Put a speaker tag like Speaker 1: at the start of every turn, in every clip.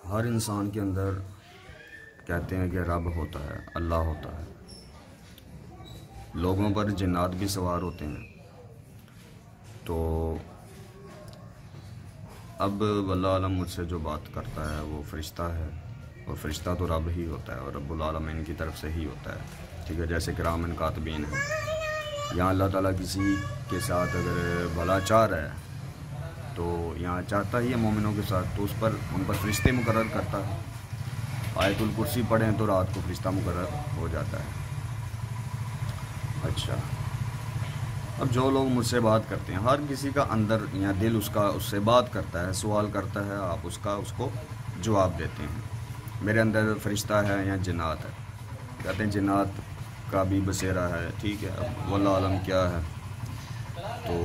Speaker 1: ہر انسان کے اندر کہتے ہیں کہ رب ہوتا ہے، اللہ ہوتا ہے۔ لوگوں پر جنات بھی سوار ہوتے ہیں۔ تو اب واللہ عالم مجھ سے جو بات کرتا ہے وہ فرشتہ ہے، اور فرشتہ تو رب ہی ہوتا ہے اور رب العالمین کی طرف سے ہی ہوتا ہے، ٹھیک ہے۔ جیسے کرامن کاتبین ہیں، یہاں اللہ تعالیٰ کسی کے ساتھ اگر بھلا چاہ رہا ہے تو یہاں چاہتا ہی ہے مومنوں کے ساتھ، تو اس پر ان پر فرشتے مقرر کرتا ہے۔ آیت الکرسی پڑھیں تو رات کو فرشتہ مقرر ہو جاتا ہے۔ اچھا، اب جو لوگ مجھ سے بات کرتے ہیں، ہر کسی کا اندر یا دل اس سے بات کرتا ہے، سوال کرتا ہے، آپ اس کو جواب دیتے ہیں۔ میرے اندر فرشتہ ہے یا جنات ہے؟ کہتے ہیں جنات کا بھی بسیرا ہے، ٹھیک ہے۔ اب واللہ عالم کیا ہے، تو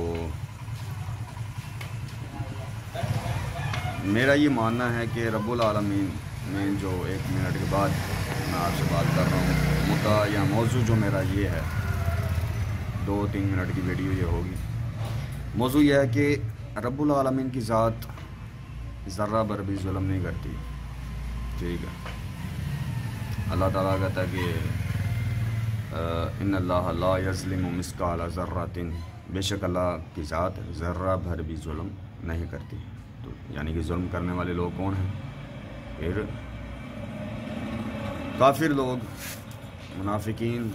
Speaker 1: میرا یہ ماننا ہے کہ رب العالمین میں جو 1 منٹ کے بعد میں آپ سے بات کر رہا ہوں، مدعا یا موضوع جو میرا یہ ہے، 2-3 منٹ کی ویڈیو یہ ہوگی۔ موضوع یہ ہے کہ رب العالمین کی ذات ذرہ بھر بھی ظلم نہیں کرتی، ٹھیک ہے۔ اللہ تعالیٰ کہتا ہے کہ ان اللہ لا یظلم مثقال ذرۃ، بے شک اللہ کی ذات ذرہ بھر بھی ظلم نہیں کرتی۔ تو یعنی کہ ظلم کرنے والے لوگ کون ہیں؟ پھر کافر لوگ، منافقین،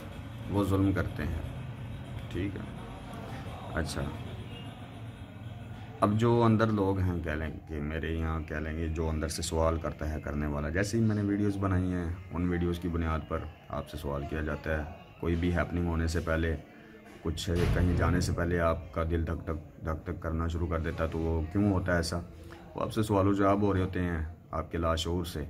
Speaker 1: وہ ظلم کرتے ہیں، ٹھیک ہے۔ اچھا، اب جو اندر لوگ ہیں، کہہ لیں کہ میرے یہاں کہہ لیں گے جو اندر سے سوال کرتا ہے کرنے والا، جیسے ہی میں نے ویڈیوز بنائی ہیں ان ویڈیوز کی بنیاد پر آپ سے سوال کیا جاتا ہے۔ کوئی بھی ہیپننگ ہونے سے پہلے، کچھ کہیں جانے سے پہلے آپ کا دل دھک دھک کرنا شروع کر دیتا ہے، تو وہ کیوں ہوتا ہے ایسا؟ وہ آپ سے سوال و جواب ہو رہے ہوتے ہیں آپ کے لاشعور سے،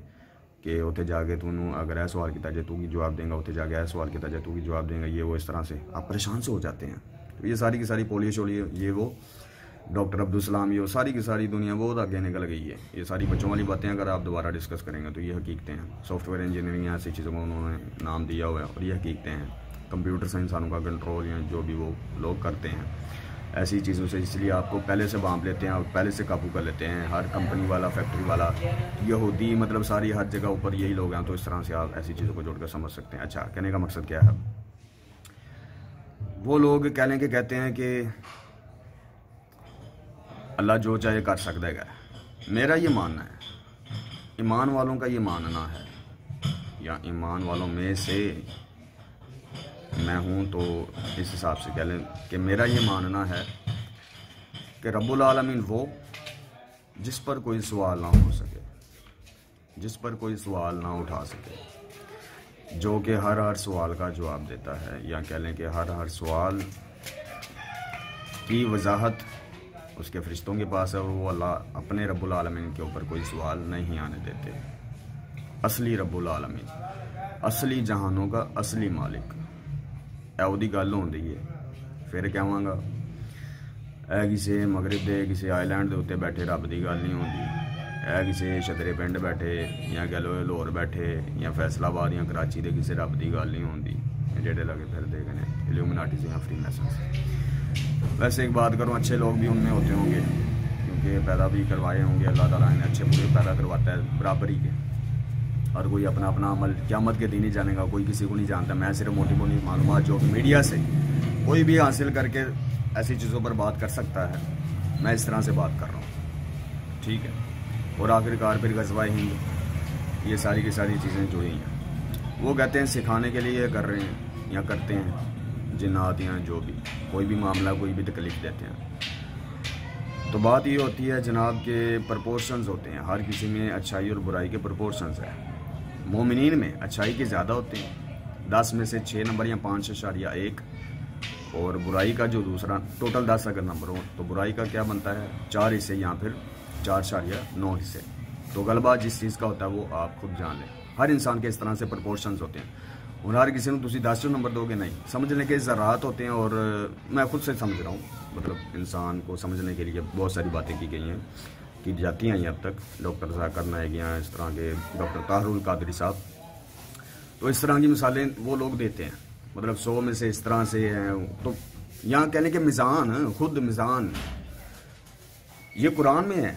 Speaker 1: کہ اتنے جا کے تو اگر ہے سوال کیا جائے تو کی جواب دیں گا، اتنے جا کے ہے سوال کیا جائے تو کی جواب دیں گا، یہ وہ اس طرح سے آپ پریشان سے ہو جاتے ہیں۔ تو یہ ساری کی ساری پولیس ہو رہی ہے، یہ وہ ڈاکٹر عبدالسلام، یہ ساری کی ساری دنیا بہت آگے نکل گئی ہے۔ یہ ساری بچوں والی باتیں اگر آپ دوبارہ ڈسکس کریں گے تو یہ حقیقتیں ہیں۔ سافٹ ویئر انجینئرنگ ایسی چیزوں کو انہوں نے نام دیا ہوا ہے، اور یہ حقیقتیں ہیں۔ کمپیوٹر سے انسانوں کا کنٹرول یا جو بھی وہ لوگ کرتے ہیں ایسی چیزوں سے، اس لیے آپ کو پہلے سے بانپ لیتے ہیں اور پہلے سے قابو کر لیتے ہیں۔ ہر کمپنی والا، فیکٹری والا، یہودی، مطلب ساری ہر جگہ اوپر یہی لوگ ہیں، تو اس طرح سے آپ ایسی چیزوں کو جوڑ کر سمجھ سکتے ہیں۔ اچھا، کہنے کا مقصد کیا ہے؟ وہ لوگ کہتے ہیں کہ اللہ جو چاہے کر سکتا ہے۔ میرا یہ ماننا ہے، ایمان والوں کا یہ ماننا ہے، یا ایمان والوں میں سے میں ہوں، تو اس حساب سے کہہ لیں کہ میرا یہ ماننا ہے کہ رب العالمین وہ جس پر کوئی سوال نہ ہو سکے، جس پر کوئی سوال نہ اٹھا سکے، جو کہ ہر سوال کا جواب دیتا ہے، یا کہہ لیں کہ ہر سوال کی وضاحت اس کے فرشتوں کے پاس ہے، اور وہ اللہ اپنے رب العالمین کے اوپر کوئی سوال نہیں آنے دیتے۔ اصلی رب العالمین، اصلی جہانوں کا اصلی مالک، ایودی گل ہوندی ہے۔ پھر کہواں گا اے کسی مغرب دے کسی آئی لینڈ دے اتنے بیٹھے رب دی گل نہیں ہوندی، اے کسی شدرے پنڈ بیٹھے، یا کہہ لو لاہور بیٹھے، یا فیصلہ آباد یا کراچی دے کسی رب دی گل نہیں ہوندی، جڑے لگے پھر دے گئے ایلومیناٹی سے یا فری میسنس۔ ویسے ایک بات کروں، اچھے لوگ بھی ان میں ہوتے ہوں گے، کیونکہ پیدا بھی کروائے ہوں گے اللہ تعالیٰ نے، اچھے برے پیدا کرواتا ہے برابری کے، اور کوئی اپنا اپنا عمل قیامت کے دن ہی جانے گا، کوئی کسی کو نہیں جانتا۔ میں صرف موٹی موٹی معلومات جو میڈیا سے کوئی بھی حاصل کر کے ایسی چیزوں پر بات کر سکتا ہے، میں اس طرح سے بات کر رہا ہوں، ٹھیک ہے۔ اور آخرکار پھر غزوہ ہند، یہ ساری کی ساری چیزیں جڑی ہیں۔ وہ کہتے ہیں سکھانے کے لیے کر رہے ہیں یا کرتے ہیں، جنات یا جو بھی کوئی بھی معاملہ، کوئی بھی تکلیف دیتے ہیں۔ تو بات یہ ہوتی ہے جناب کہ پرپورشنز ہوتے ہیں، ہر کسی میں اچھائی اور برائی کے پرپورشنز ہیں۔ مومنین میں اچھائی کے زیادہ ہوتے ہیں، 10 میں سے 6 نمبر یا 5.1، اور برائی کا جو دوسرا ٹوٹل 10 اگر نمبر ہو تو برائی کا کیا بنتا ہے 4 حصے یا پھر 4.9 حصے۔ تو غلبہ جس چیز کا ہوتا ہے وہ آپ خود جان لیں۔ ہر انسان کے اس طرح سے پرپورشنز ہوتے ہیں، اور ہر کسی کو تسی 10 نمبر دو گے نہیں، سمجھنے کے ذرات ہوتے ہیں، اور میں خود سے سمجھ رہا ہوں، مطلب انسان کو سمجھنے کے لیے بہت ساری باتیں کی گئی ہیں، کی جاتی ہیں اب تک، ڈاکٹر ذاکر نائک یا اس طرح کے ڈاکٹر طاہر القادری صاحب، تو اس طرح کی مثالیں وہ لوگ دیتے ہیں، مطلب 100 میں سے اس طرح سے ہیں۔ تو یہاں کہنے کے میزان، خود میزان یہ قرآن میں ہے،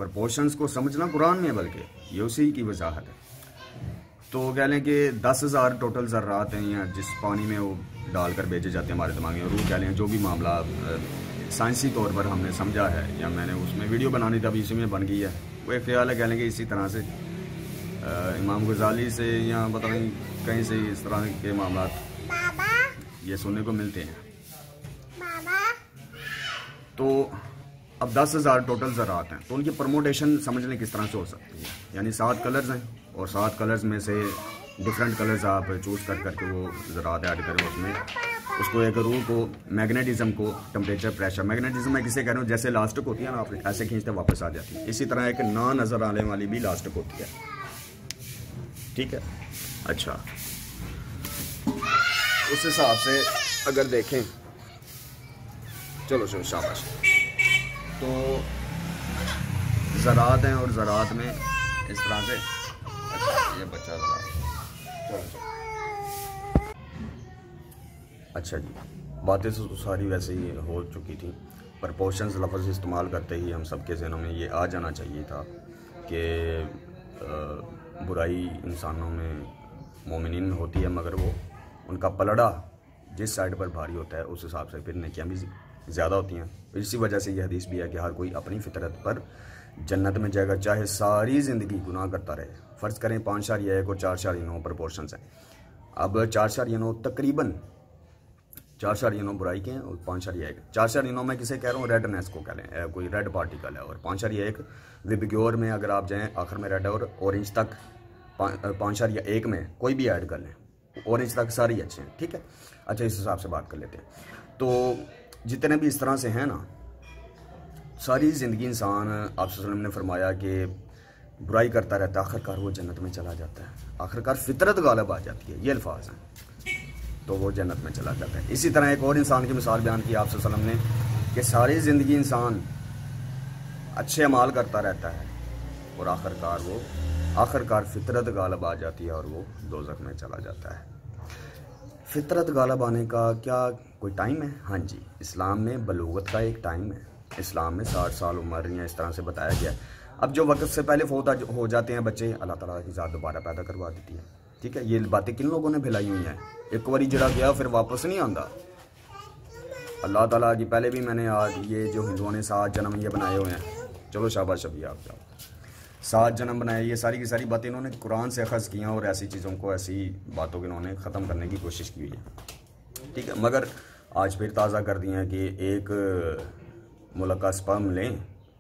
Speaker 1: پرپورشنز کو سمجھنا قرآن میں ہے، بلکہ یہ اسی کی وضاحت ہے۔ تو کہہ لیں کہ 10,000 ٹوٹل ذرات ہیں یا جس پانی میں وہ ڈال کر بھیجے جاتے ہیں ہمارے دماغ میں، اور وہ کہہ لیں جو بھی معاملہ سائنسی طور پر ہم نے سمجھا ہے یا میں نے اس میں ویڈیو بنانی تھی ابھی اسی میں بن گئی ہے، وہ ایک خیال ہے کہہ لیں کہ اسی طرح سے امام غزالی سے یا پتہ نہیں کہیں سے اس طرح کے معاملات یہ سننے کو ملتے ہیں۔ تو اب 10,000 ٹوٹل ذرات ہیں، تو ان کی پرموٹیشن سمجھنے کس طرح سے ہو سکتی ہے، یعنی 7 کلرز ہیں اور 7 کلرز میں سے ڈفرینٹ کلرز آپ چوز کر کر کے وہ ذرات ایڈ کریں اس میں، اس کو ایک روح کو میگنیٹزم کو ٹمپریچر پریشر، میگنیٹزم میں کسے کہہ رہا ہوں جیسے لاسٹک ہوتی ہے نا، آپ ایسے کھینچتے واپس آ جاتی ہے، اسی طرح ایک نہ نظر آنے والی بھی لاسٹک ہوتی ہے، ٹھیک ہے۔ اچھا اس حساب سے اگر دیکھیں، چلو شاباش، تو زراعت ہیں اور زراعت میں اس طرح سے یہ بچہ زراعت، اچھا جی، باتیں تو ساری ویسے ہی ہو چکی تھیں۔ پرپورشنز لفظ استعمال کرتے ہی ہم سب کے ذہنوں میں یہ آ جانا چاہیے تھا کہ برائی انسانوں میں مومنین میں ہوتی ہے، مگر وہ ان کا پلڑا جس سائڈ پر بھاری ہوتا ہے اس حساب سے پھر نیکیاں بھی زیادہ ہوتی ہیں۔ اسی وجہ سے یہ حدیث بھی ہے کہ ہر کوئی اپنی فطرت پر جنت میں جائے گا، چاہے ساری زندگی گناہ کرتا رہے۔ فرض کریں 5.1 اور 4.9 پرپورشنز ہیں، اب 4.9 تقریباً 4.9 برائی کے ہیں اور 5.1 4.9 میں کسے کہہ رہا ہوں، ریڈنیس کو کہہ لیں، کوئی ریڈ پارٹیکل ہے، اور 5.1 وبگیور میں اگر آپ جائیں آخر میں ریڈ ہے، اور اورنج تک 5.1 میں کوئی بھی ایڈ کر لیں، اورنج تک سارے اچھے ہیں، ٹھیک ہے۔ اچھا اس حساب سے بات کر لیتے ہیں، تو جتنے بھی اس طرح سے ہیں نا، ساری زندگی انسان آپ صلی اللہ علیہ وسلم نے فرمایا کہ برائی کرتا رہتا ہے، آخرکار وہ جنت میں چلا جاتا ہے، آخرکار فطرت غالب آ جاتی ہے، یہ الفاظ ہیں، تو وہ جنت میں چلا جاتا ہے۔ اسی طرح ایک اور انسان کی مثال بیان کی آپ صلی اللہ علیہ وسلم نے کہ ساری زندگی انسان اچھے اعمال کرتا رہتا ہے اور آخرکار فطرت غالب آ جاتی ہے اور وہ دوزخ میں چلا جاتا ہے۔ فطرت غالب آنے کا کیا کوئی ٹائم ہے؟ ہاں جی، اسلام میں بلوغت کا ایک ٹائم ہے، اسلام میں 60 سال عمر یا اس طرح سے بتایا گیا ہے۔ اب جو وقت سے پہلے فوت ہو جاتے ہیں بچے، اللہ تعالیٰ کی ذات دوبارہ پیدا کروا دیتی ہے، ٹھیک ہے۔ یہ باتیں کن لوگوں نے پھیلائی ہوئی ہیں؟ ایک باری جڑا گیا پھر واپس نہیں آتا، اللہ تعالیٰ کی پہلے بھی میں نے آج یہ جو ہندوؤں نے 7 جنم یہ بنائے ہوئے ہیں، چلو شاباش ابھی آپ جاؤ، 7 جنم بنائے، یہ ساری کی ساری باتیں انہوں نے قرآن سے اخذ کی ہیں اور ایسی چیزوں کو، ایسی باتوں کو انہوں نے ختم کرنے کی کوشش کی ہوئی ہے، ٹھیک ہے۔ مگر آج پھر تازہ کر دی ہیں کہ ایک ملک کا سپرم لیں،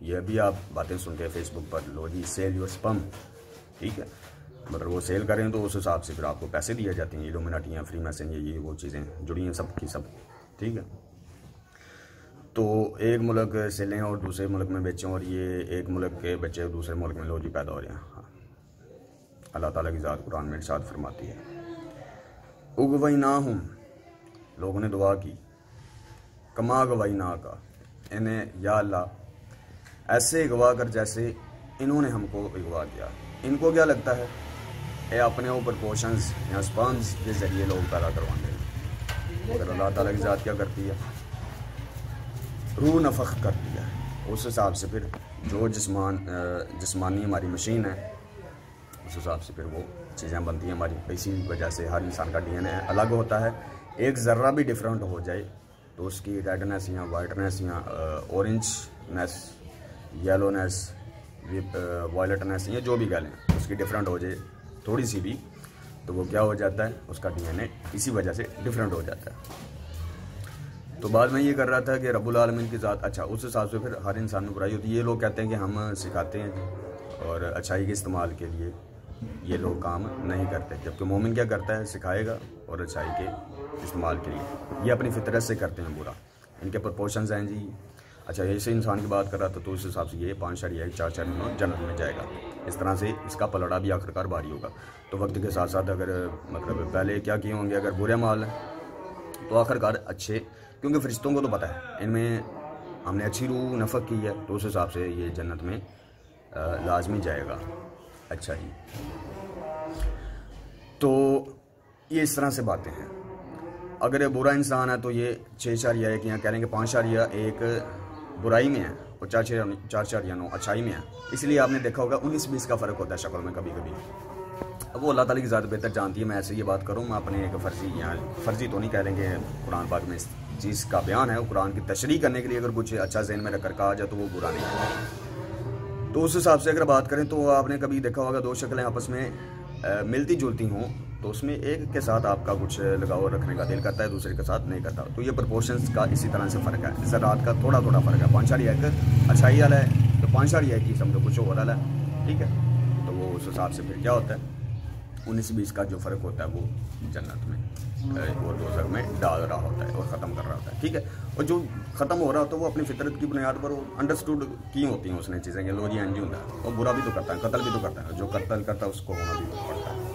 Speaker 1: یہ بھی آپ باتیں سنتے ہیں فیس بک پر، لو جی سیل یور سپرم، ٹھیک ہے، مگر وہ سیل کریں تو اس حساب سے پھر آپ کو پیسے دیے جاتے ہیں، ایلومیناٹیاں، فری میسن، یہ وہ چیزیں جڑی ہیں سب کی سب، ٹھیک ہے۔ تو ایک ملک سے لیں اور دوسرے ملک میں بیچیں، اور یہ ایک ملک کے بچے دوسرے ملک میں لو جی پیدا ہو رہے ہیں۔ ہاں، اللہ تعالیٰ کی ذات قرآن میں ارشاد فرماتی ہے، اغویناہم، لوگوں نے دعا کی، کما اغوینا کا، انہیں یا اللہ ایسے اغوا کر جیسے انہوں نے ہم کو اغوا کیا۔ ان کو کیا لگتا ہے؟ اے اپنے اوپر پورشنز یا سپرمز کے ذریعے لوگ پیدا کروانے ہیں، مگر اللہ تعالیٰ کی ذات کیا کرتی ہے؟ روح نفخ کرتی ہے، اس حساب سے پھر جو جسمانی ہماری مشین ہے اس حساب سے پھر وہ چیزیں بنتی ہیں ہماری۔ اسی وجہ سے ہر انسان کا ڈی این اے الگ ہوتا ہے، ایک ذرہ بھی ڈفرینٹ ہو جائے تو اس کی ریڈنیس یا وائٹنیس یا اورنجنیس، یلونیس، وائلٹنیس، یا جو بھی کہہ لیں، اس کی ڈفرینٹ ہو جائے تھوڑی سی بھی تو وہ کیا ہو جاتا ہے؟ اس کا ڈی این اے اسی وجہ سے ڈفرینٹ ہو جاتا ہے۔ تو بعد میں یہ کر رہا تھا کہ رب العالمین کی ذات، اچھا اس حساب سے پھر ہر انسان میں برائی ہوتی ہے۔ یہ لوگ کہتے ہیں کہ ہم سکھاتے ہیں اور اچھائی کے استعمال کے لیے یہ لوگ کام نہیں کرتے، جبکہ مومن کیا کرتا ہے؟ سکھائے گا اور اچھائی کے استعمال کے لیے، یہ اپنی فطرت سے کرتے ہیں برا۔ ان کے پرپورشنز ہیں جی، اچھا ایسے انسان کی بات کر رہا تھا تو اس حساب سے یہ 5.1 4.9 جنت میں جائے گا، اس طرح سے اس کا پلڑا بھی آخرکار بھاری ہوگا۔ تو وقت کے ساتھ ساتھ اگر مطلب پہلے کیا کیے ہوں گے، اگر برے مال ہیں تو آخرکار اچھے، کیونکہ فرشتوں کو تو پتہ ہے ان میں ہم نے اچھی روح نفخ کی ہے تو اس حساب سے یہ جنت میں لازمی جائے گا۔ اچھا جی، تو یہ اس طرح سے باتیں ہیں۔ اگر یہ برا انسان ہے تو یہ 6.1 یا کہہ رہیں کہ 5.1 برائی میں ہے اور 4 یا 9 اچھائی میں ہیں، اس لیے آپ نے دیکھا ہوگا 19-20 کا فرق ہوتا ہے شکل میں کبھی کبھی۔ اب وہ اللہ تعالیٰ کی ذات بہتر جانتی ہے، میں ایسے یہ بات کروں، میں اپنے ایک فرضی تو نہیں کہہ رہے کہ قرآن پاک میں اس چیز کا بیان ہے، قرآن کی تشریح کرنے کے لیے اگر کچھ اچھا ذہن میں رکھ کر کہا جائے تو وہ برا نہیں ہے۔ تو اس حساب سے اگر بات کریں تو آپ نے کبھی دیکھا ہوگا 2 شکلیں آپس میں ملتی جلتی ہوں تو اس میں ایک کے ساتھ آپ کا کچھ لگاؤ رکھنے کا دل کرتا ہے، دوسرے کے ساتھ نہیں کرتا، تو یہ پرپورشنز کا اسی طرح سے فرق ہے، ذرات کا تھوڑا فرق ہے، 5.1 اچھائی والا ہے تو 5.1 کی سمجھو کچھ اور والا ہے، ٹھیک ہے، تو وہ اس حساب سے پھر کیا ہوتا ہے 19-20 کا جو فرق ہوتا ہے وہ جنت میں اور دوزخ میں ڈال رہا ہوتا ہے اور ختم کر رہا ہوتا ہے، ٹھیک ہے، اور جو ختم ہو رہا ہوتا ہے وہ اپنی فطرت کی بنیاد پر وہ انڈرسٹوڈ کی ہوتی ہیں اس نے چیزیں کہ لوگ یہ انجی ہوتا ہے، اور برا بھی تو کرتا ہے، قتل بھی تو کرتا ہے، جو قتل کرتا ہے اس کو ہونا بھی پڑتا ہے۔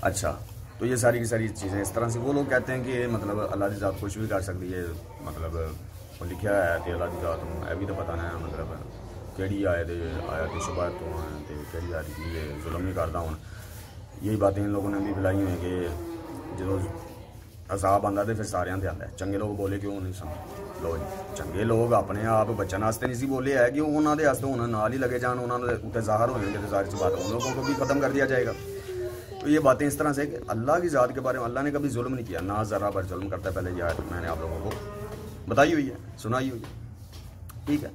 Speaker 1: اچھا، تو یہ ساری کی ساری چیزیں اس طرح سے وہ لوگ کہتے ہیں کہ مطلب اللہ کی ذات کچھ بھی کر سکتی ہے، مطلب وہ لکھا ہے کہ اللہ کی ذات ہے بھی تو پتہ نہیں مطلب کیڑی آئے شبہ تو ہیں کیڑی آئے یہ ظلم نہیں کرتا ہوں، یہی باتیں ان لوگوں نے بھی بلائی ہوئی ہیں کہ جو عذاب آتا ہے پھر سارے آتے آتا ہے، چنگے لوگ بولے کیوں نہیں سمجھ لو چنگے لوگ اپنے آپ بچن واسطے نہیں سی بولے ہے کہ انہوں کے واسطے انہوں نال ہی لگے جان، انہوں نے اتنے ظاہر ہو جائیں گے تو ظاہر سی بات ان لوگوں کو بھی ختم کر دیا جائے گا۔ تو یہ باتیں اس طرح سے کہ اللہ کی ذات کے بارے میں اللہ نے کبھی ظلم نہیں کیا، نہ ذرا پر ظلم کرتا ہے، پہلے یہ آیت میں نے آپ لوگوں کو بتائی ہوئی ہے، سنائی ہوئی ہے، ٹھیک ہے،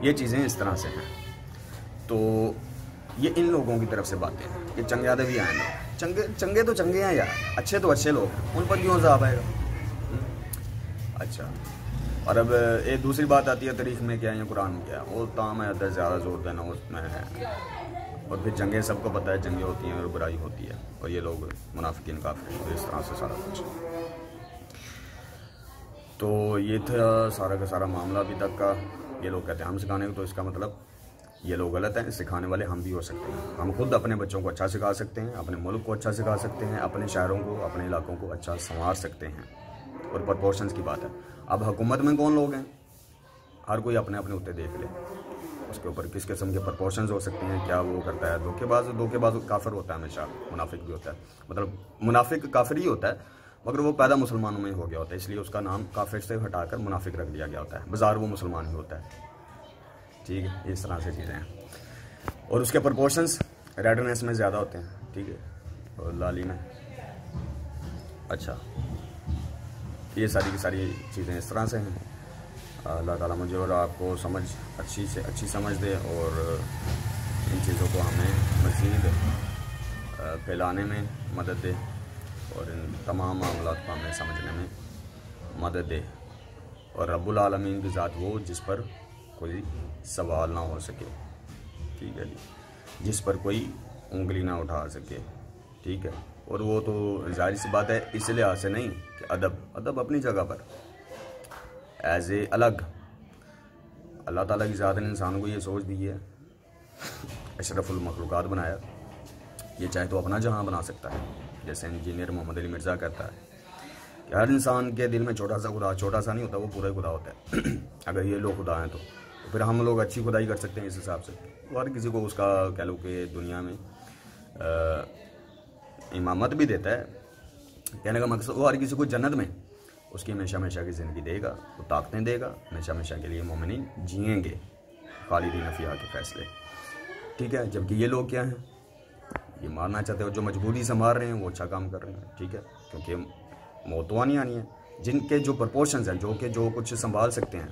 Speaker 1: یہ چیزیں اس طرح سے ہیں۔ تو یہ ان لوگوں کی طرف سے باتیں ہیں کہ چنگے آدھے بھی آئیں لوگ، چنگے تو چنگے ہیں یار، اچھے تو اچھے لوگ ہیں، ان پر کیوں عذاب آئے گا؟ اچھا، اور اب ایک دوسری بات آتی ہے تاریخ میں کیا ہے قرآن میں کیا ہے، وہ تام ہے ادھر زیادہ زور دینا اس میں ہے، اور پھر جنگیں سب کو پتہ ہے جنگیں ہوتی ہیں اور برائی ہوتی ہے، اور یہ لوگ منافقین کافر ہیں، اس طرح سے سارا کچھ۔ تو یہ تھا سارا کا سارا معاملہ ابھی تک کا۔ یہ لوگ کہتے ہیں ہم سکھانے کو، تو اس کا مطلب یہ لوگ غلط ہیں، سکھانے والے ہم بھی ہو سکتے ہیں، ہم خود اپنے بچوں کو اچھا سکھا سکتے ہیں، اپنے ملک کو اچھا سکھا سکتے ہیں، اپنے شہروں کو اپنے علاقوں کو اچھا سنوار سکتے ہیں، اور پرپورشنز کی بات ہے۔ اب حکومت میں کون لوگ ہیں، ہر کوئی اپنے اپنے اتنے دیکھ لے، اس کے اوپر کس قسم کے پرپورشنز ہو سکتے ہیں، کیا وہ کرتا ہے، دھوکے باز کافر ہوتا ہے ہمیشہ، منافق بھی ہوتا ہے، مطلب منافق کافر ہی ہوتا ہے مگر وہ پیدا مسلمانوں میں ہی ہو گیا ہوتا ہے، اس لیے اس کا نام کافر سے ہٹا کر منافق رکھ دیا گیا ہوتا ہے، بظاہر وہ مسلمان ہی ہوتا ہے، ٹھیک ہے، اس طرح سے چیزیں ہیں، اور اس کے پرپورشنز ریڈنس میں زیادہ ہوتے ہیں، ٹھیک ہے، اور لالی میں۔ اچھا، یہ ساری کی ساری چیزیں اس طرح سے ہیں۔ اللہ تعالیٰ مجھے اور آپ کو سمجھ اچھی سے اچھی سمجھ دے، اور ان چیزوں کو ہمیں مزید پھیلانے میں مدد دے، اور ان تمام معاملات کو ہمیں سمجھنے میں مدد دے، اور رب العالمین کی ذات وہ جس پر کوئی سوال نہ ہو سکے، ٹھیک ہے جی، جس پر کوئی انگلی نہ اٹھا سکے، ٹھیک ہے، اور وہ تو ظاہر سی بات ہے اس لحاظ سے نہیں کہ ادب اپنی جگہ پر ایز اے الگ، اللہ تعالیٰ کی ذات نے انسان کو یہ سوچ دی ہے، اشرف المخلوقات بنایا، یہ چاہے تو اپنا جہاں بنا سکتا ہے، جیسے انجینئر محمد علی مرزا کہتا ہے کہ ہر انسان کے دل میں چھوٹا سا خدا، چھوٹا سا نہیں ہوتا، وہ پورا خدا ہوتا ہے، اگر یہ لوگ خدا ہیں تو پھر ہم لوگ اچھی خدائی کر سکتے ہیں اس حساب سے، اور کسی کو اس کا کہہ لو کہ دنیا میں امامت بھی دیتا ہے، کہنے کا مقصد وہ ہر کسی کو جنت میں اس کی ہمیشہ کی زندگی دے گا، وہ طاقتیں دے گا، ہمیشہ کے لیے مومنین جئیں گے خالدین فیہا کے فیصلے، ٹھیک ہے، جبکہ یہ لوگ کیا ہیں، یہ مارنا چاہتے ہیں، جو مجبوری سے مار رہے ہیں وہ اچھا کام کر رہے ہیں، ٹھیک ہے، کیونکہ موت تو آنی ہے، جن کے جو پرپورشنز ہیں، جو کچھ سنبھال سکتے ہیں،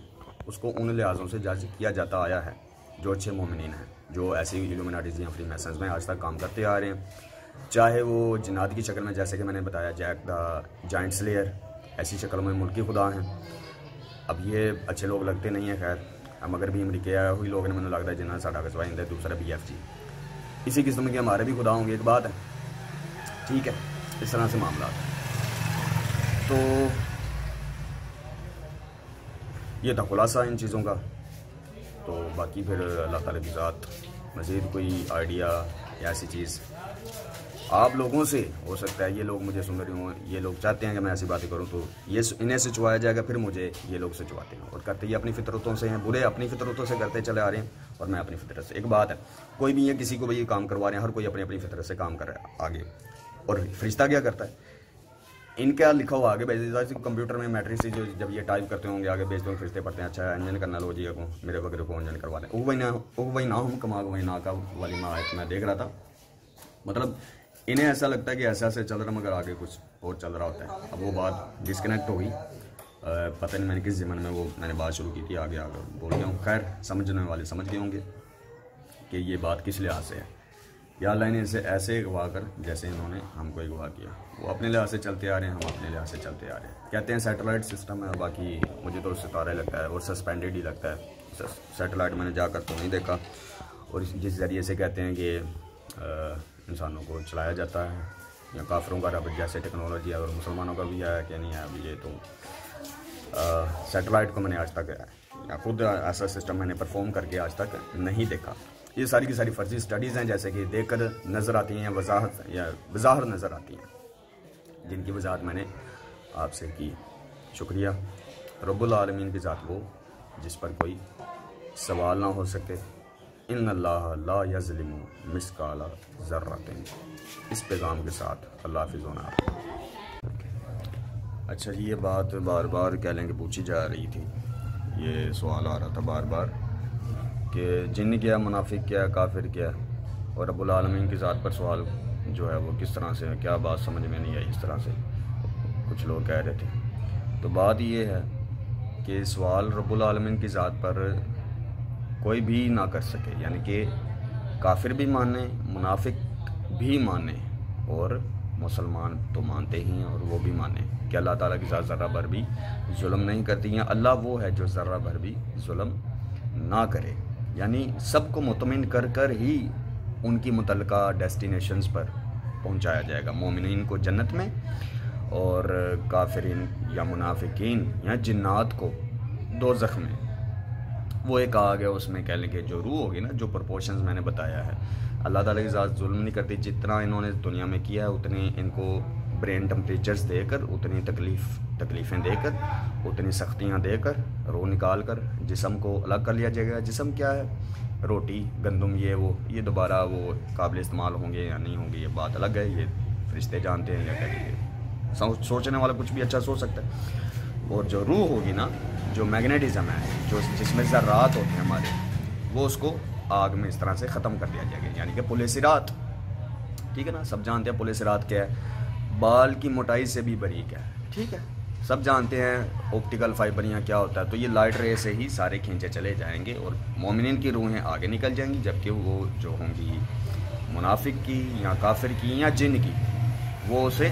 Speaker 1: اس کو ان لحاظوں سے جج کیا جاتا آیا ہے، جو اچھے مومنین ہیں، جو ایسی ایلومیناٹیز یا فری میسنز میں آج تک کام کرتے آ رہے ہیں، چاہے وہ جنات کی شکل میں، جیسے کہ میں نے بتایا جیک دا جائنٹ سلیئر، ایسی شکل میں ملکی خدا ہیں۔ اب یہ اچھے لوگ لگتے نہیں ہیں، خیر مگر بھی امریکہ آیا ہوئی لوگ نے مجھے لگتا ہے جنہیں ساڈا قصبہ ہند ہے، دوسرا BFG، اسی قسم کے ہمارے بھی خدا ہوں گے، ایک بات ہے، ٹھیک ہے، اس طرح سے معاملات ہیں۔ تو یہ تھا خلاصہ ان چیزوں کا، تو باقی پھر اللہ تعالیٰ کی ذات مزید کوئی آئیڈیا یا ایسی چیز آپ لوگوں سے ہو سکتا ہے، یہ لوگ مجھے سن رہے ہوں، یہ لوگ چاہتے ہیں کہ میں ایسی باتیں کروں، تو یہ انہیں سچوایا جائے گا، پھر مجھے یہ لوگ سچواتے ہیں، اور کرتے یہ اپنی فطرتوں سے ہیں، برے اپنی فطرتوں سے کرتے چلے آ رہے ہیں، اور میں اپنی فطرت سے۔ ایک بات ہے، کوئی بھی یہ کسی کو بھی یہ کام کروا رہے ہیں، ہر کوئی اپنی فطرت سے کام کر رہا ہے آگے، اور فرشتہ کیا کرتا ہے، ان کا لکھا ہوا آگے بھیج کمپیوٹر میں میٹرک سے جو جب یہ ٹائپ کرتے ہوں گے آگے بھیجتے ہوں فرشتے پڑھتے ہیں اچھا انجن کرنا لو جی کو میرے وغیرہ کو انجن کروا دیں وہی نہ ہم کما وہی نہ کا والی آیت میں دیکھ رہا تھا. مطلب انہیں ایسا لگتا ہے کہ ایسا ایسے چل رہا مگر آگے کچھ اور چل رہا ہوتا ہے. اب وہ بات ڈسکنیکٹ ہوگی, پتہ نہیں میں نے کس ضمن میں میں نے بات شروع کی تھی, آگے بول گیا ہوں. خیر سمجھنے والے سمجھ گئے ہوں گے کہ یہ بات کس لحاظ سے ہے. یا اللہ نے اسے ایسے اغوا کر جیسے انہوں نے ہم کو اغوا کیا. وہ اپنے لحاظ سے چلتے آ رہے ہیں, ہم اپنے لحاظ سے چلتے آ رہے ہیں. کہتے ہیں سیٹلائٹ سسٹم ہے, باقی مجھے تو ستارہ لگتا ہے اور سسپینڈیڈ ہی لگتا ہے. سیٹلائٹ میں نے جا کر تو نہیں دیکھا. اور جس ذریعے سے کہتے ہیں کہ انسانوں کو چلایا جاتا ہے یا کافروں کا رب جیسے ٹیکنالوجی ہے اور مسلمانوں کا بھی ہے کہ نہیں ہے. ابھی یہ تو سیٹلائٹ کو میں نے آج تک یا خود ایسا سسٹم میں نے پرفارم کر کے آج تک نہیں دیکھا. یہ ساری کی ساری فرضی سٹڈیز ہیں جیسے کہ دیکھ کر نظر آتی ہیں, وضاحت یا بظاہر نظر آتی ہیں, جن کی وضاحت میں نے آپ سے کی. شکریہ. رب العالمین کی ذات وہ جس پر کوئی سوال نہ ہو سکے. ان اللہ لا یظلم مثقال ذرۃ. اس پیغام کے ساتھ اللہ حافظ ہونا. اچھا یہ بات بار بار کہہ لیں کہ پوچھی جا رہی تھی, یہ سوال آ رہا تھا بار بار کہ جن کیا, منافق کیا, کافر کیا, اور رب العالمین کی ذات پر سوال جو ہے وہ کس طرح سے, کیا بات سمجھ میں نہیں آئی. اس طرح سے کچھ لوگ کہہ رہے تھے. تو بات یہ ہے کہ سوال رب العالمین کی ذات پر کوئی بھی نہ کر سکے, یعنی کہ کافر بھی مانے, منافق بھی مانے, اور مسلمان تو مانتے ہی ہیں اور وہ بھی مانے کہ اللہ تعالیٰ کی ذات ذرہ بھر بھی ظلم نہیں کرتی ہیں. اللہ وہ ہے جو ذرہ بھر بھی ظلم نہ کرے. یعنی سب کو مطمئن کر کر ہی ان کی متعلقہ ڈیسٹینیشنز پر پہنچایا جائے گا. مومنین کو جنت میں اور کافرین یا منافقین یا جنات کو دوزخ میں. وہ ایک آ گیا اس میں کہہ لیں کہ جو روح ہوگی نا, جو پرپورشنز میں نے بتایا ہے. اللہ تعالیٰ کی ذات ظلم نہیں کرتی. جتنا انہوں نے دنیا میں کیا ہے اتنے ان کو برین ٹمپریچرز دے کر, اتنی تکلیفیں دے کر, اتنی سختیاں دے کر, روح نکال کر جسم کو الگ کر لیا جائے گا. جسم کیا ہے, روٹی, گندم, یہ دوبارہ وہ قابل استعمال ہوں گے یا نہیں ہوں گے یہ بات الگ ہے. یہ فرشتے جانتے ہیں, یا کہہ لیجیے سوچنے والا کچھ بھی اچھا سوچ سکتا ہے. اور جو روح ہوگی نا, جو میگنیٹزم ہے, جس میں ذرات ہوتے ہیں ہمارے, وہ اس کو آگ میں اس طرح سے ختم کر دیا جائے گا. یعنی کہ پل صراط, ٹھیک ہے نا, سب جانتے ہیں پل صراط کیا ہے, بال کی موٹائی سے بھی باریک ہے. ٹھیک ہے, سب جانتے ہیں آپٹیکل فائبریاں کیا ہوتا ہے. تو یہ لائٹ رے سے ہی سارے کھینچے چلے جائیں گے اور مومنین کی روحیں آگے نکل جائیں گی, جبکہ وہ جو ہوں گی منافق کی یا کافر کی یا جن کی, وہ اسے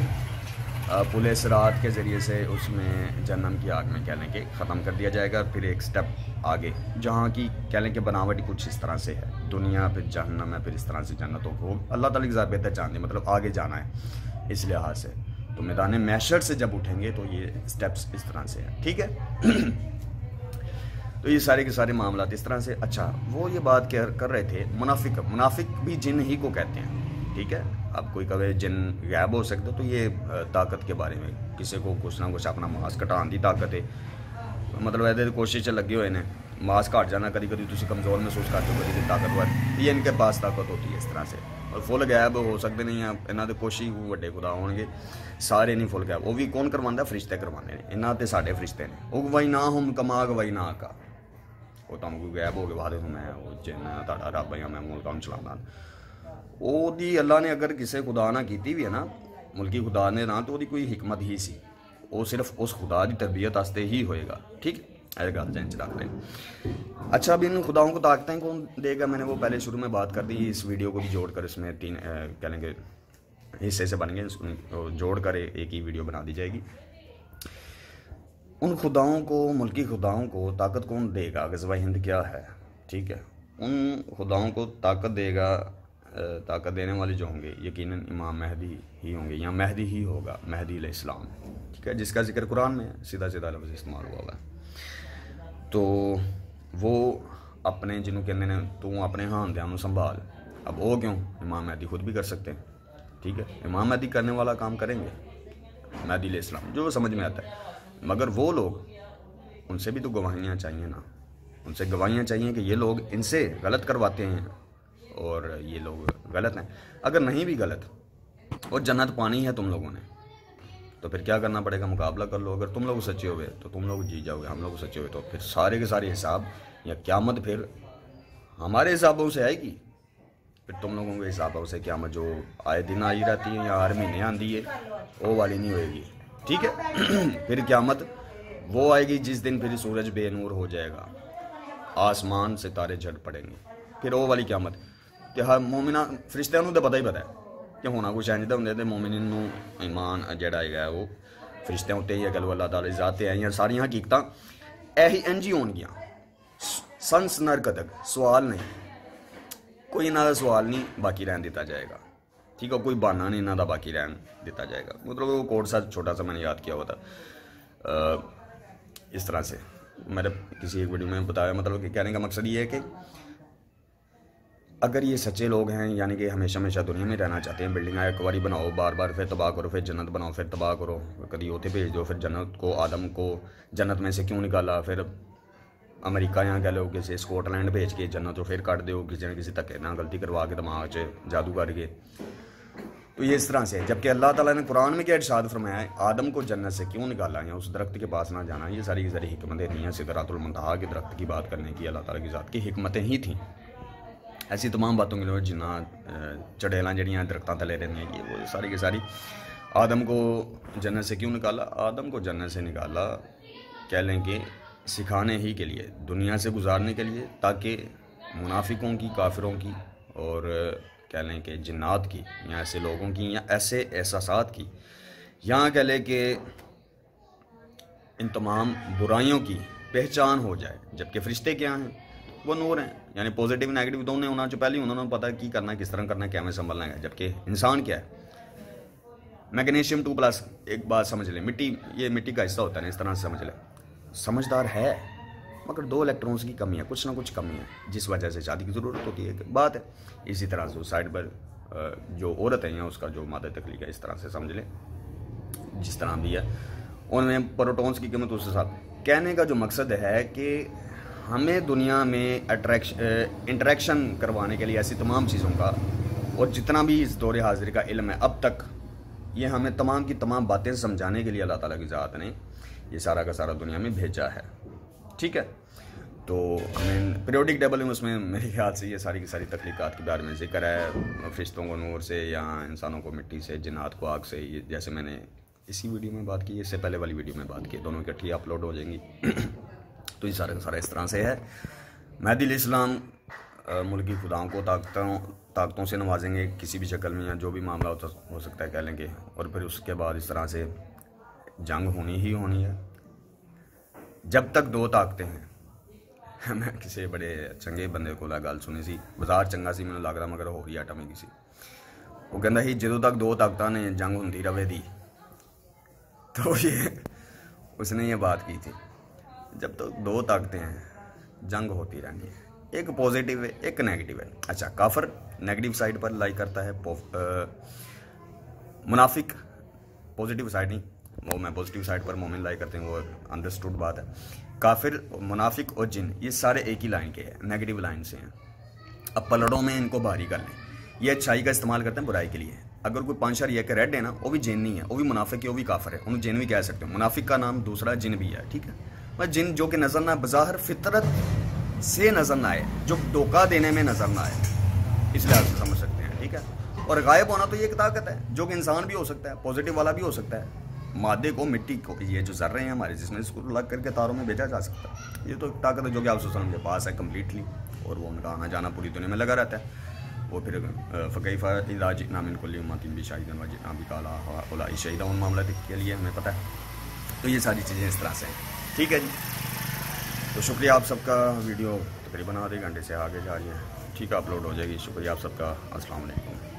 Speaker 1: پل صراط کے ذریعے سے اس میں جہنم کی آگ میں کہہ لیں کہ ختم کر دیا جائے گا. پھر ایک سٹیپ آگے جہاں کی کہہ لیں کہ بناوٹ کچھ اس طرح سے ہے, دنیا پھر جہنم ہے, پھر اس طرح سے جنتوں کو اللہ تعالیٰ کی ذات بہتر جانتے ہیں, مطلب آگے جانا ہے اس لحاظ سے. تو میدان محشر سے جب اٹھیں گے تو یہ سٹیپس اس طرح سے ہیں. ٹھیک ہے, تو یہ سارے کے سارے معاملات اس طرح سے. اچھا وہ یہ بات کر رہے تھے منافق بھی جن ہی کو کہتے ہیں. ٹھیک ہے, اب کوئی کبھی جن غائب ہو سکتا تو یہ طاقت کے بارے میں کسی کو کچھ نہ کچھ اپنا ماس کٹان دی طاقت ہے, مطلب ایسے کوشش لگے ہوئے ہیں ماس کٹ جانا. کدی کدی تسی کمزور محسوس کرتے ہو, کدی طاقتور, یہ ان کے پاس طاقت ہوتی ہے اس طرح سے. اور فل غائب ہو سکتے نہیں ہیں یہاں کے کوشش وڈے خدا ہون گے, سارے نہیں فل غائب. وہ بھی کون کروانا, فرشتے کروانے ہیں. یہاں تے ساڈے فرشتے نے. اگوائی نہ ہم کما گوائی نہ کا, وہ تم کوئی غائب ہو گئے بعد میں وہ جن تہاڈا رب یا میں ملکاں چلانا. وہ دی اللہ نے اگر کسی خدا نہ کیتی بھی ہے نا, ملکی خدا نے نہ, تو وہ کوئی حکمت ہی سی. وہ صرف اس خدا کی تربیت واسطے ہی ہوئے گا. ٹھیک, ایسے گل ذہن چ رکھ لیں. اچھا اب ان خداؤں کو طاقتیں کون دے گا, میں نے وہ پہلے شروع میں بات کر دی. اس ویڈیو کو بھی جوڑ کر اس میں 3 کہہ لیں گے حصے سے بن گئے, جوڑ کر ایک ہی ویڈیو بنا دی جائے گی. ان خداؤں کو, ملکی خداؤں کو طاقت کون دے گا, غزوہ ہند کیا ہے. ٹھیک ہے, ان خداؤں کو طاقت دے گا, طاقت دینے والے جو ہوں گے یقیناً امام مہدی ہی ہوں گے, یا مہدی ہی ہوگا, مہدی علیہ السلام. ٹھیک ہے, جس کا ذکر قرآن میں سیدھا لفظ استعمال ہوا ہے. تو وہ اپنے جنہوں کہنے نے تو اپنے ہاندیاں نو سنبھال. اب وہ کیوں, امام مہدی خود بھی کر سکتے ہیں. ٹھیک ہے, امام مہدی کرنے والا کام کریں گے, مہدی علیہ السلام, جو سمجھ میں آتا ہے. مگر وہ لوگ, ان سے بھی تو گواہیاں چاہیے نا, ان سے گواہیاں چاہیے کہ یہ لوگ ان سے غلط کرواتے ہیں اور یہ لوگ غلط ہیں. اگر نہیں بھی غلط اور جنت پانی ہے تم لوگوں نے, تو پھر کیا کرنا پڑے گا؟ مقابلہ کر لو. اگر تم لوگ سچے ہوئے تو تم لوگ جیت جاؤ گے، ہم لوگ سچے ہوئے تو پھر سارے کے سارے حساب یا قیامت پھر ہمارے حسابوں سے آئے گی. پھر تم لوگوں کے حسابوں سے قیامت جو آئے دن آئی رہتی ہے یا ہر مہینے آندی ہے وہ والی نہیں ہوئے گی. ٹھیک ہے. پھر قیامت وہ آئے گی جس دن پھر سورج بے نور ہو جائے گا، آسمان سے تارے جھڑ پڑیں گے. پھر وہ والی قیامت کہ ہر مومنہ فرشتیاں نوں تو پتہ ہی پتہ ہے کہ ہونا کچھ انج دا ہوندے تے مومنین نوں ایمان جڑا ہے وہ فرشتیاں اُتے ہی ہے کہ اللہ تعالی ذات ہے یا ساری حقیقتاں ایہی انج ہی ہون گیاں. سنس نرکتک سوال نہیں، کوئی انہاں دا سوال نہیں باقی رہن دیتا جائے گا. ٹھیک ہے، کوئی بہانہ نہیں انہاں دا باقی رہن دیتا جائے گا. مطلب وہ کوڈ سا چھوٹا سا میں نے یاد کیا ہوا تھا اس طرح سے میں نے کسی ایک ویڈیو میں بتایا. مطلب کہ کہنے کا مقصد یہ ہے کہ اگر یہ سچے لوگ ہیں یعنی کہ ہمیشہ ہمیشہ دنیا میں رہنا چاہتے ہیں، بلڈنگ ایک باری بناؤ بار بار پھر تباہ کرو، پھر جنت بناؤ پھر تباہ کرو، کبھی ہوتے بھیج دو، پھر جنت کو آدم کو جنت میں سے کیوں نکالا، پھر امریکہ یہاں کہہ لو کسی اسکاٹ لینڈ بھیج کے جنت کو پھر کاٹ دو کسی نہ کسی تکے نہ غلطی کروا کے دماغ سے جادو کر کے. تو یہ اس طرح سے ہے. جبکہ اللہ تعالیٰ نے قرآن میں کیا ارشاد فرمایا ہے؟ آدم کو جنت سے کیوں نکالا یا اس درخت کے پاس نہ جانا. یہ ساری کی ساری حکمتیں نہیں ہیں. سدرۃ المنتہا کے درخت کی بات کرنے کی اللہ تعالیٰ کی ذات کی حکمتیں ہی تھیں. ایسی تمام باتوں کے لیے جنات چڑیلاں جڑیاں درختوں تلے رہتی ہیں یہ وہ ساری کی ساری. آدم کو جنت سے کیوں نکالا؟ آدم کو جنت سے نکالا کہہ لیں کہ سکھانے ہی کے لیے، دنیا سے گزارنے کے لیے، تاکہ منافقوں کی، کافروں کی اور کہہ لیں کہ جنات کی یا ایسے لوگوں کی یا ایسے احساسات کی یہاں کہہ لیں کہ ان تمام برائیوں کی پہچان ہو جائے. جبکہ فرشتے کیا ہیں؟ وہ نور ہیں، یعنی پازیٹیو نیگیٹو دونوں ہونا جو پہلے انہوں نے پتہ ہے کی کرنا ہے، کس طرح کرنا ہے، کیا میں سنبھلنا ہے. جبکہ انسان کیا ہے؟ میگنیشیم 2+. ایک بات سمجھ لیں، مٹی یہ مٹی کا حصہ ہوتا ہے نا، اس طرح سے سمجھ لیں. سمجھدار ہے مگر 2 الیکٹرونز کی کمی ہے، کچھ نہ کچھ کمی ہے جس وجہ سے شادی کی ضرورت ہوتی ہے. ایک بات ہے. اسی طرح سے سائڈ پر جو عورت ہے یا اس کا جو مادہ تخلیق ہے، اس طرح سے سمجھ لیں جس طرح بھی ہے ان میں پروٹونز کی قیمت اس حساب. کہنے کا جو مقصد ہے کہ ہمیں دنیا میں انٹریکشن کروانے کے لیے ایسی تمام چیزوں کا اور جتنا بھی اس دور حاضر کا علم ہے اب تک، یہ ہمیں تمام کی تمام باتیں سمجھانے کے لیے اللہ تعالیٰ کی ذات نے یہ سارا کا سارا دنیا میں بھیجا ہے. ٹھیک ہے. تو ہمیں پیریوڈک ٹیبل میں اس میں میرے خیال سے یہ ساری کی ساری تخلیقات کے بارے میں ذکر ہے. فرشتوں کو نور سے یا انسانوں کو مٹی سے، جنات کو آگ سے. یہ جیسے میں نے اسی ویڈیو میں بات کی، اس سے پہلے والی ویڈیو میں بات کی، دونوں اکٹھی اپلوڈ ہو جائیں گی. تو یہ سارا کا سارا اس طرح سے ہے. مہدی علیہ السلام ملکی خداؤں کو طاقتوں سے نوازیں گے کسی بھی شکل میں، یا جو بھی معاملہ ہو سکتا ہے کہہ لیں گے. اور پھر اس کے بعد اس طرح سے جنگ ہونی ہی ہونی ہے. جب تک 2 طاقتیں ہیں. میں کسی بڑے چنگے بندے کو گل سنی سی، بازار چنگا سی مینوں لگ رہا مگر ہو گئی آٹا میں کسی. وہ کہندا سی جدوں تک 2 طاقتاں نے جنگ ہوندی رہے دی. تو یہ اس نے یہ بات کی تھی جب تک 2 طاقتیں ہیں جنگ ہوتی رہنی ہے. ایک پازیٹیو ہے، ایک نیگیٹو ہے. اچھا، کافر نیگیٹو سائڈ پر لائی کرتا ہے، منافق پازیٹیو سائڈ نہیں، وہ میں پازیٹیو سائڈ پر مومن لائی کرتے ہیں، وہ انڈرسٹوڈ بات ہے. کافر، منافق اور جن یہ سارے ایک ہی لائن کے ہیں، نیگیٹو لائن سے ہیں. اب پلڑوں میں ان کو بھاری کر لیں. یہ اچھائی کا استعمال کرتے ہیں برائی کے لیے. اگر کوئی 5 شر یہ کہ ریڈ ہے نا، وہ بھی جن نہیں ہے، وہ بھی منافق ہے، وہ بھی کافر ہے. انہوں جن بھی کہہ سکتے ہیں. منافق کا نام دوسرا جن بھی ہے. ٹھیک ہے. جن جو کہ نظر نہ بظاہر فطرت سے نظر نہ آئے، جو دھوکہ دینے میں نظر نہ آئے، اس لحاظ سے سمجھ سکتے ہیں. ٹھیک ہے. اور غائب ہونا تو یہ ایک طاقت ہے جو کہ انسان بھی ہو سکتا ہے، پازیٹیو والا بھی ہو سکتا ہے. مادے کو، مٹی کو، یہ جو ذرے ہیں ہمارے جس میں اس کو لگ کر کے تاروں میں بھیجا جا سکتا ہے. یہ تو ایک طاقت ہے جو کہ آپ وسلم کے پاس ہے کمپلیٹلی، اور وہ ان کا آنا جانا پوری دنیا میں لگا رہتا ہے. وہ پھر فکیف اذا جئنا من کل امۃ بشہید وجئنا بک علی ہؤلاء شہیدا، ان معاملات کے لیے ہمیں پتہ ہے. تو یہ ساری چیزیں اس طرح سے ہیں. ٹھیک ہے جی. تو شکریہ آپ سب کا. ویڈیو تقریباً آدھے گھنٹے سے آگے جا رہی ہے. ٹھیک ہے، اپلوڈ ہو جائے گی. شکریہ آپ سب کا. السلام علیکم.